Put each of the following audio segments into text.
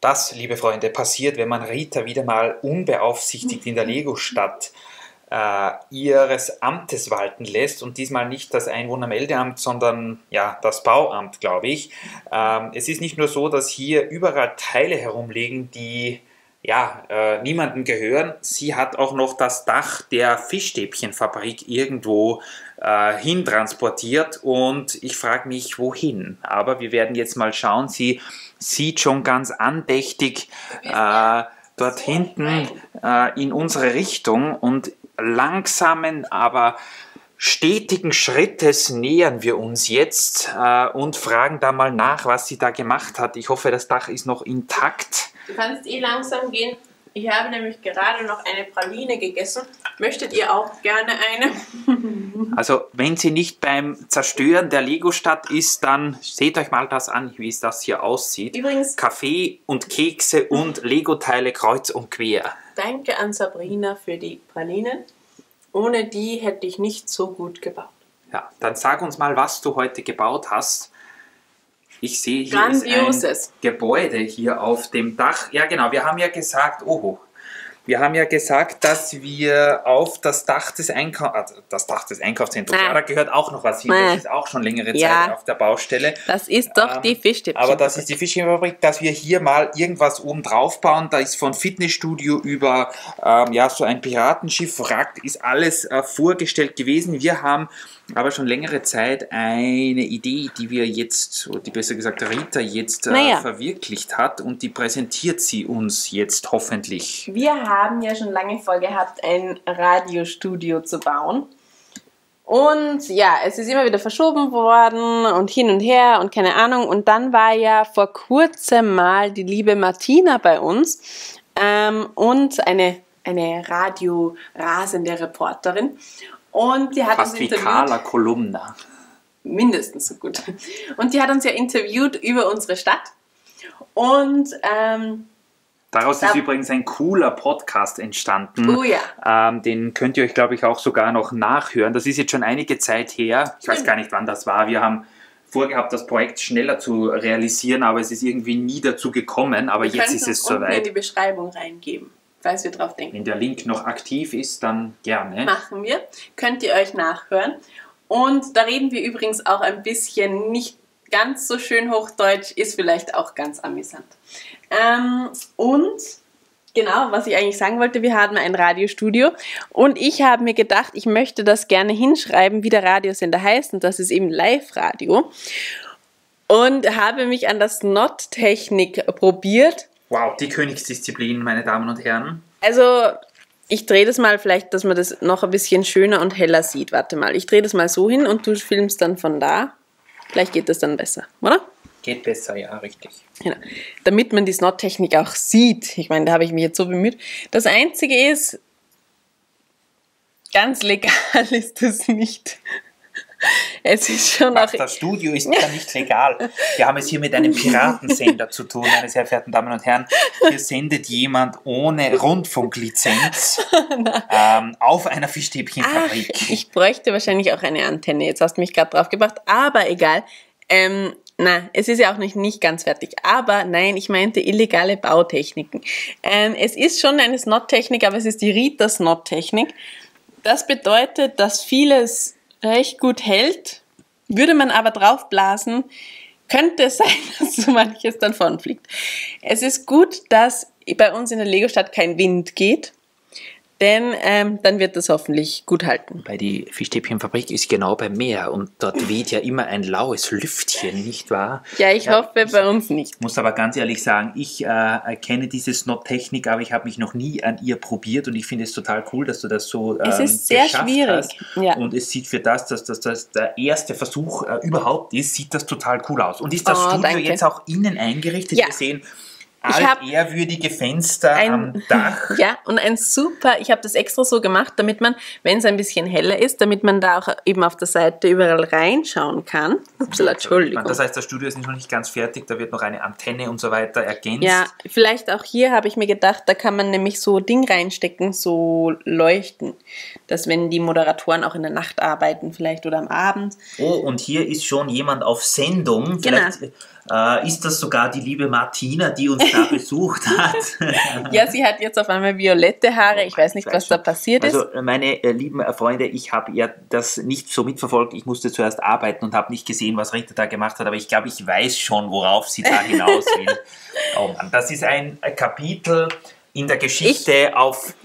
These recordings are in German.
Das, liebe Freunde, passiert, wenn man Rita wieder mal unbeaufsichtigt in der Lego-Stadt ihres Amtes walten lässt und diesmal nicht das Einwohnermeldeamt, sondern ja, das Bauamt, glaube ich. Es ist nicht nur so, dass hier überall Teile herumliegen, die niemandem gehören. Sie hat auch noch das Dach der Fischstäbchenfabrik irgendwo hintransportiert und ich frage mich, wohin. Aber wir werden jetzt mal schauen. Sie sieht schon ganz andächtig dort hinten in unsere Richtung und langsamen, aber stetigen Schrittes nähern wir uns jetzt und fragen da mal nach, was sie da gemacht hat. Ich hoffe, das Dach ist noch intakt. Du kannst langsam gehen. Ich habe nämlich gerade noch eine Praline gegessen. Möchtet ihr auch gerne eine? Also, wenn sie nicht beim Zerstören der Lego-Stadt ist, dann seht euch mal das an, wie es das hier aussieht. Übrigens, Kaffee und Kekse und Lego-Teile kreuz und quer. Danke an Sabrina für die Pralinen. Ohne die hätte ich nicht so gut gebaut. Ja, dann sag uns mal, was du heute gebaut hast. Ich sehe, hier ist ein Gebäude hier auf dem Dach. Ja, genau, wir haben ja gesagt, dass wir auf das Dach des Einkaufszentrums, da gehört auch noch was hin, das ist auch schon längere Zeit auf der Baustelle. Das ist doch die Fischstäbchenfabrik. Aber das ist die Fischstäbchenfabrik, dass wir hier mal irgendwas oben drauf bauen. Da ist von Fitnessstudio über so ein Piratenschiff, Wrack, ist alles vorgestellt gewesen. Wir haben aber schon längere Zeit eine Idee, die wir jetzt, oder besser gesagt Rita jetzt verwirklicht hat und die präsentiert sie uns jetzt hoffentlich. Wir haben ja schon lange vorgehabt, ein Radiostudio zu bauen. Und ja, es ist immer wieder verschoben worden und hin und her und keine Ahnung. Und dann war ja vor kurzem mal die liebe Martina bei uns und eine radiorasende Reporterin. Und die hat fast uns wie interviewt. Carla Kolumna. Mindestens so gut. Und die hat uns ja interviewt über unsere Stadt. Und daraus ist übrigens ein cooler Podcast entstanden. Oh ja. Den könnt ihr euch, glaube ich, auch sogar noch nachhören. Das ist jetzt schon einige Zeit her. Ich weiß gar nicht, wann das war. Wir haben vorgehabt, das Projekt schneller zu realisieren, aber es ist irgendwie nie dazu gekommen. Aber jetzt ist es soweit. In die Beschreibung reingeben, falls wir drauf denken. Wenn der Link noch aktiv ist, dann gerne. Machen wir. Könnt ihr euch nachhören. Und da reden wir übrigens auch ein bisschen nicht ganz so schön Hochdeutsch, ist vielleicht auch ganz amüsant. Und genau, was ich eigentlich sagen wollte, wir haben ein Radiostudio und ich habe mir gedacht, ich möchte das gerne hinschreiben, wie der Radiosender heißt, und das ist eben Live-Radio. Und habe mich an das Not-Technik probiert. Wow, die Königsdisziplin, meine Damen und Herren. Also, ich drehe das mal vielleicht, dass man das noch ein bisschen schöner und heller sieht. Warte mal, ich drehe das mal so hin und du filmst dann von da. Vielleicht geht das dann besser, oder? Geht besser, ja, richtig. Genau. Damit man die Snot-Technik auch sieht. Ich meine, da habe ich mich jetzt so bemüht. Das Einzige ist, ganz legal ist es nicht. Es ist schon auch... Das Studio ist ja nicht legal. Wir haben es hier mit einem Piratensender zu tun, meine sehr verehrten Damen und Herren. Hier sendet jemand ohne Rundfunklizenz auf einer Fischstäbchenfabrik. Ach, ich bräuchte wahrscheinlich auch eine Antenne. Jetzt hast du mich gerade drauf gebracht. Aber egal. Na, es ist ja auch nicht ganz fertig. Aber nein, ich meinte illegale Bautechniken. Es ist schon eine Snot-Technik, aber es ist die Rita-Snot-Technik. Das bedeutet, dass vieles recht gut hält. Würde man aber draufblasen, könnte es sein, dass so manches dann fliegt. Es ist gut, dass bei uns in der Lego-Stadt kein Wind geht. Denn dann wird das hoffentlich gut halten. Weil die Fischstäbchenfabrik ist genau beim Meer und dort weht ja immer ein laues Lüftchen, nicht wahr? Ja, ich hoffe bei uns nicht. Ich muss aber ganz ehrlich sagen, ich kenne diese Snot-Technik, aber ich habe mich noch nie an ihr probiert und ich finde es total cool, dass du das so es ist sehr schwierig. Ja. Und es sieht für das, dass das der erste Versuch überhaupt ist, sieht das total cool aus. Und ist das Studio jetzt auch innen eingerichtet? Ja. Wir sehen altehrwürdige Fenster am Dach. Ja, und ich habe das extra so gemacht, damit man, wenn es ein bisschen heller ist, damit man da auch eben auf der Seite überall reinschauen kann. Entschuldigung. Das heißt, das Studio ist noch nicht ganz fertig, da wird noch eine Antenne und so weiter ergänzt. Ja, vielleicht auch hier habe ich mir gedacht, da kann man nämlich so Ding reinstecken, so Leuchten, dass wenn die Moderatoren auch in der Nacht arbeiten vielleicht oder am Abend. Oh, und hier ist schon jemand auf Sendung. Vielleicht ist das sogar die liebe Martina, die uns da besucht hat. Ja, sie hat jetzt auf einmal violette Haare. Ich weiß nicht, was da passiert ist. Also meine lieben Freunde, ich habe ja das nicht so mitverfolgt. Ich musste zuerst arbeiten und habe nicht gesehen, was Rita da gemacht hat. Aber ich glaube, ich weiß schon, worauf sie da hinaus will. Oh Mann, das ist ein Kapitel in der Geschichte auf...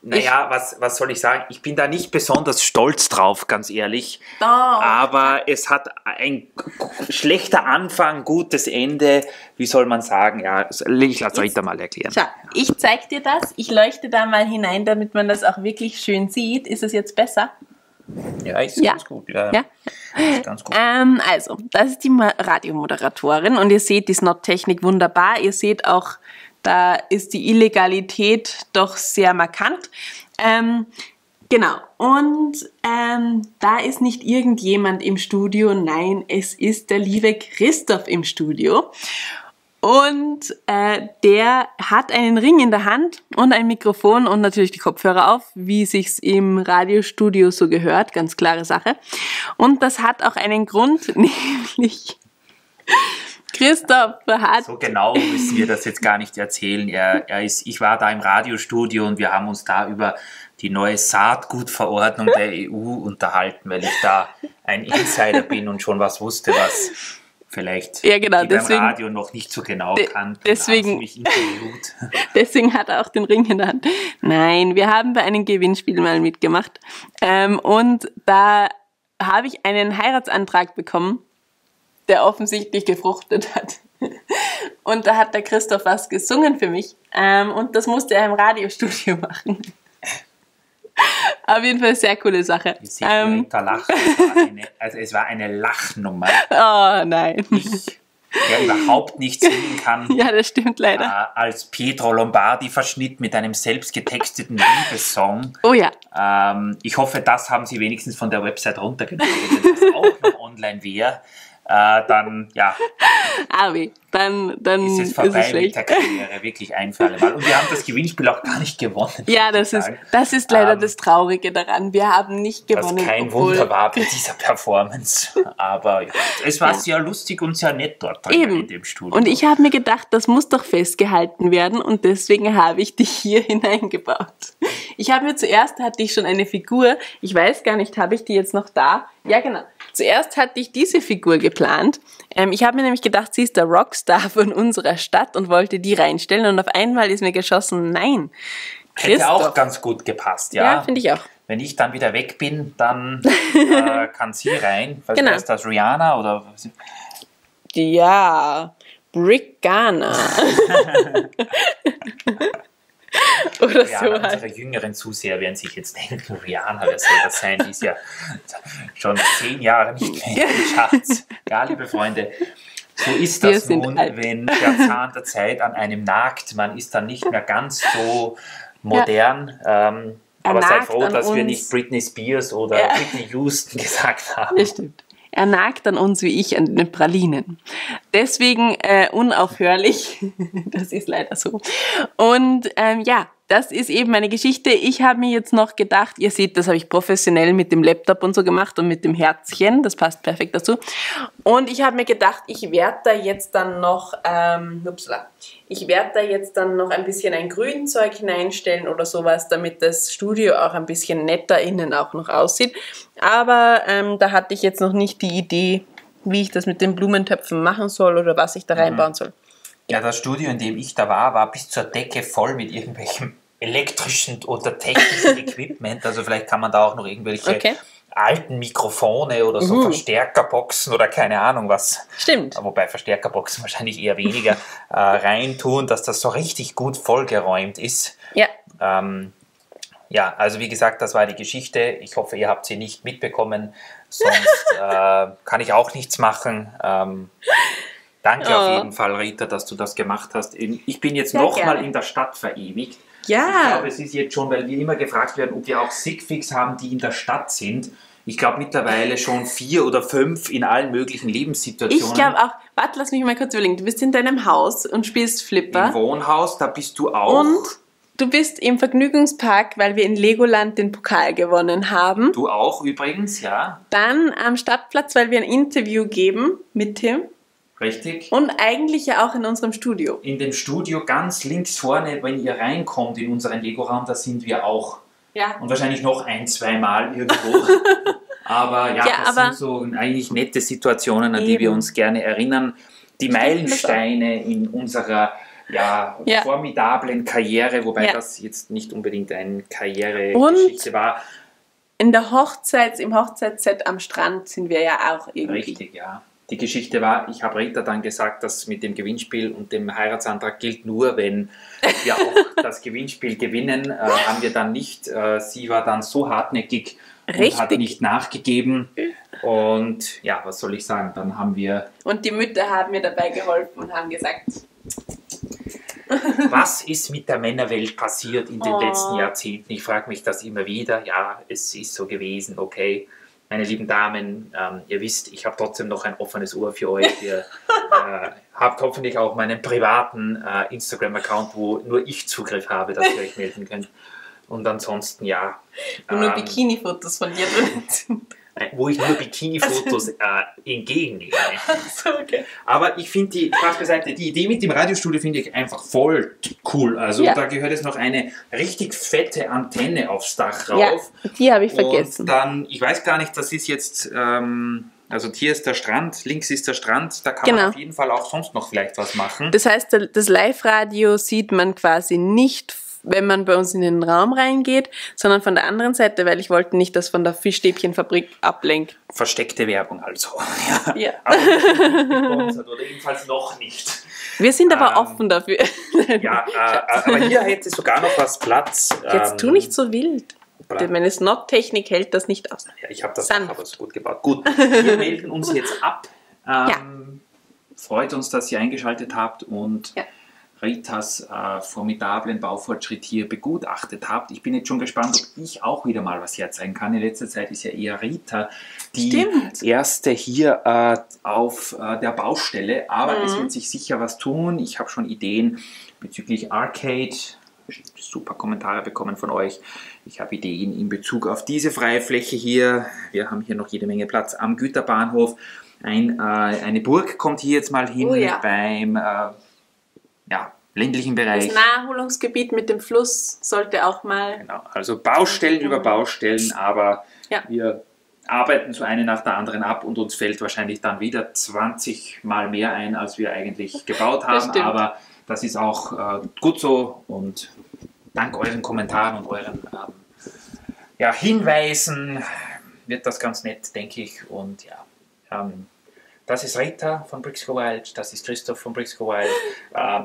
Naja, was soll ich sagen? Ich bin da nicht besonders stolz drauf, ganz ehrlich. Doch. Aber es hat ein schlechter Anfang, gutes Ende. Wie soll man sagen? Ja, ich lasse Rita mal erklären. Schau, ich zeig dir das. Ich leuchte da mal hinein, damit man das auch wirklich schön sieht. Ist es jetzt besser? Ja, ist ganz gut. Ja. Ist ganz gut. Also, das ist die Radiomoderatorin und ihr seht die Snot-Technik wunderbar. Ihr seht auch, da ist die Illegalität doch sehr markant. Genau. Und da ist nicht irgendjemand im Studio, nein, es ist der liebe Christoph im Studio. Und der hat einen Ring in der Hand und ein Mikrofon und natürlich die Kopfhörer auf, wie sich's im Radiostudio so gehört, ganz klare Sache. Und das hat auch einen Grund, nämlich Christoph hat... So genau müssen wir das jetzt gar nicht erzählen. Ich war da im Radiostudio und wir haben uns da über die neue Saatgutverordnung der EU unterhalten, weil ich da ein Insider bin und schon was wusste, was vielleicht genau, beim Radio noch nicht so genau kannten. Deswegen hat er auch den Ring in der Hand. Nein, wir haben bei einem Gewinnspiel mal mitgemacht und da habe ich einen Heiratsantrag bekommen, der offensichtlich gefruchtet hat. Und da hat der Christoph was gesungen für mich. Und das musste er im Radiostudio machen. Auf jeden Fall eine sehr coole Sache. Ich sehe Rita lachen. Es war eine Lachnummer. Oh nein. Der überhaupt nicht singen kann. Ja, das stimmt leider. Als Pietro Lombardi-Verschnitt mit einem selbst getexteten Liebessong. Oh ja. Ich hoffe, das haben Sie wenigstens von der Website runtergenommen. Wenn das auch noch online wäre, dann, ja. Abi, dann ist es vorbei mit der Karriere, wirklich ein für alle Mal. Und wir haben das Gewinnspiel auch gar nicht gewonnen. Ja, das ist leider das Traurige daran. Wir haben nicht gewonnen. Was kein Wunder war bei dieser Performance. Aber ja, es war sehr lustig und sehr nett dort in dem Studio. Und ich habe mir gedacht, das muss doch festgehalten werden und deswegen habe ich dich hier hineingebaut. Ich habe mir zuerst, hatte ich schon eine Figur, ich weiß gar nicht, habe ich die jetzt noch da? Ja, genau. Zuerst hatte ich diese Figur geplant. Ich habe mir nämlich gedacht, sie ist der Rockstar von unserer Stadt und wollte die reinstellen und auf einmal ist mir geschossen, nein. Hätte auch ganz gut gepasst, ja. Ja, finde ich auch. Wenn ich dann wieder weg bin, dann kann sie rein. Was heißt das, Rihanna oder? Ja, Brickana. Oder ja, so unsere jüngeren Zuseher werden sich jetzt denken, Rihanna, wer soll das sein? Die ist ja schon 10 Jahre nicht mehr in den Charts. Ja, liebe Freunde, so ist das nun, wenn der Zahn der Zeit an einem nagt. Man ist dann nicht mehr ganz so modern. Aber seid froh, dass wir nicht Britney Spears oder Whitney Houston gesagt haben. Das stimmt. Er nagt an uns wie ich an den Pralinen. Deswegen unaufhörlich. Das ist leider so. Und ja, das ist eben meine Geschichte. Ich habe mir jetzt noch gedacht, ihr seht, das habe ich professionell mit dem Laptop und so gemacht und mit dem Herzchen. Das passt perfekt dazu. Und ich habe mir gedacht, ich werde da jetzt dann noch, ein bisschen ein Grünzeug hineinstellen oder sowas, damit das Studio auch ein bisschen netter innen auch noch aussieht. Aber da hatte ich jetzt noch nicht die Idee, wie ich das mit den Blumentöpfen machen soll oder was ich da reinbauen soll. Ja, das Studio, in dem ich da war bis zur Decke voll mit irgendwelchem elektrischen oder technischen Equipment. Also vielleicht kann man da auch noch irgendwelche alten Mikrofone oder so Verstärkerboxen oder keine Ahnung was. Stimmt. Wobei Verstärkerboxen wahrscheinlich eher weniger reintun, dass das so richtig gut vollgeräumt ist. Ja. Ja, also wie gesagt, das war die Geschichte. Ich hoffe, ihr habt sie nicht mitbekommen. Sonst kann ich auch nichts machen. Danke auf jeden Fall, Rita, dass du das gemacht hast. Ich bin jetzt nochmal in der Stadt verewigt. Ja. Ich glaube, es ist jetzt schon, weil wir immer gefragt werden, ob wir auch Sigfigs haben, die in der Stadt sind. Ich glaube mittlerweile schon 4 oder 5 in allen möglichen Lebenssituationen. Ich glaube auch, warte, lass mich mal kurz überlegen. Du bist in deinem Haus und spielst Flipper. Im Wohnhaus, da bist du auch. Und du bist im Vergnügungspark, weil wir in Legoland den Pokal gewonnen haben. Du auch übrigens, ja. Dann am Stadtplatz, weil wir ein Interview geben mit Tim. Richtig. Und eigentlich ja auch in unserem Studio. In dem Studio ganz links vorne, wenn ihr reinkommt in unseren Lego-Raum, da sind wir auch. Ja. Und wahrscheinlich noch 1-2 Mal irgendwo. Aber ja, das sind so eigentlich nette Situationen, an die wir uns gerne erinnern. Die Meilensteine in unserer formidablen Karriere, wobei das jetzt nicht unbedingt eine Karrieregeschichte war. Im Hochzeitsset am Strand sind wir ja auch irgendwie. Richtig, ja. Die Geschichte war, ich habe Rita dann gesagt, dass mit dem Gewinnspiel und dem Heiratsantrag gilt nur, wenn wir auch das Gewinnspiel gewinnen, haben wir dann nicht. Sie war dann so hartnäckig und hat nicht nachgegeben. Und ja, was soll ich sagen, dann haben wir... Und die Mütter haben mir dabei geholfen und haben gesagt... Was ist mit der Männerwelt passiert in den letzten Jahrzehnten? Ich frage mich das immer wieder. Ja, es ist so gewesen, okay. Meine lieben Damen, ihr wisst, ich habe trotzdem noch ein offenes Ohr für euch. Ihr habt hoffentlich auch meinen privaten Instagram-Account, wo nur ich Zugriff habe, dass ihr euch melden könnt. Und ansonsten, ja. Wo nur Bikini-Fotos von dir drin sind. Wo ich nur Bikini-Fotos entgegennehme. So, okay. Aber ich finde die Idee mit dem Radiostudio finde ich einfach voll cool. Also da gehört jetzt noch eine richtig fette Antenne aufs Dach rauf. Ja, die habe ich vergessen. Und dann, ich weiß gar nicht, das ist jetzt, also hier ist der Strand, links ist der Strand, da kann man auf jeden Fall auch sonst noch vielleicht was machen. Das heißt, das Live-Radio sieht man quasi nicht, wenn man bei uns in den Raum reingeht, sondern von der anderen Seite, weil ich wollte nicht, dass von der Fischstäbchenfabrik ablenkt. Versteckte Werbung also. Ja. Aber nicht oder jedenfalls noch nicht. Wir sind aber offen dafür. Ja, aber hier hätte sogar noch was Platz. Jetzt tu nicht so wild. Meine Snot-Technik hält das nicht aus. Ja, ich habe das aber so gut gebaut. Gut, wir melden uns jetzt ab. Freut uns, dass ihr eingeschaltet habt und Ritas formidablen Baufortschritt hier begutachtet habt. Ich bin jetzt schon gespannt, ob ich auch wieder mal was herzeigen kann. In letzter Zeit ist ja eher Rita die erste hier auf der Baustelle, aber es wird sich sicher was tun. Ich habe schon Ideen bezüglich Arcade. Super Kommentare bekommen von euch. Ich habe Ideen in Bezug auf diese freie Fläche hier. Wir haben hier noch jede Menge Platz am Güterbahnhof. Eine Burg kommt hier jetzt mal hin beim ländlichen Bereich. Das Naherholungsgebiet mit dem Fluss sollte auch mal... Genau, also Baustellen über Baustellen, aber wir arbeiten so eine nach der anderen ab und uns fällt wahrscheinlich dann wieder 20 Mal mehr ein, als wir eigentlich gebaut haben. Aber das ist auch gut so und dank euren Kommentaren und euren Hinweisen wird das ganz nett, denke ich. Und das ist Rita von Bricks Go Wild, das ist Christoph von Bricks Go Wild.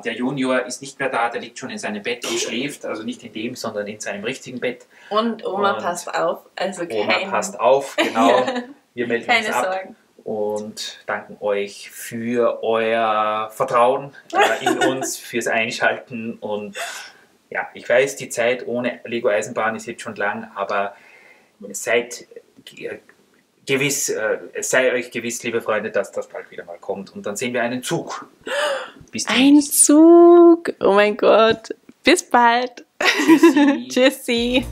Der Junior ist nicht mehr da, der liegt schon in seinem Bett und schläft, also nicht in dem, sondern in seinem richtigen Bett. Und Oma passt auf, also Oma passt auf, genau. Wir melden uns ab. Sorgen. Und danken euch für euer Vertrauen in uns, fürs Einschalten. Und ja, ich weiß, die Zeit ohne Lego Eisenbahn ist jetzt schon lang, aber seid sei euch gewiss, liebe Freunde, dass das bald wieder mal kommt. Und dann sehen wir einen Zug. Bis ein Zug! Oh mein Gott! Bis bald! Tschüssi! Tschüssi!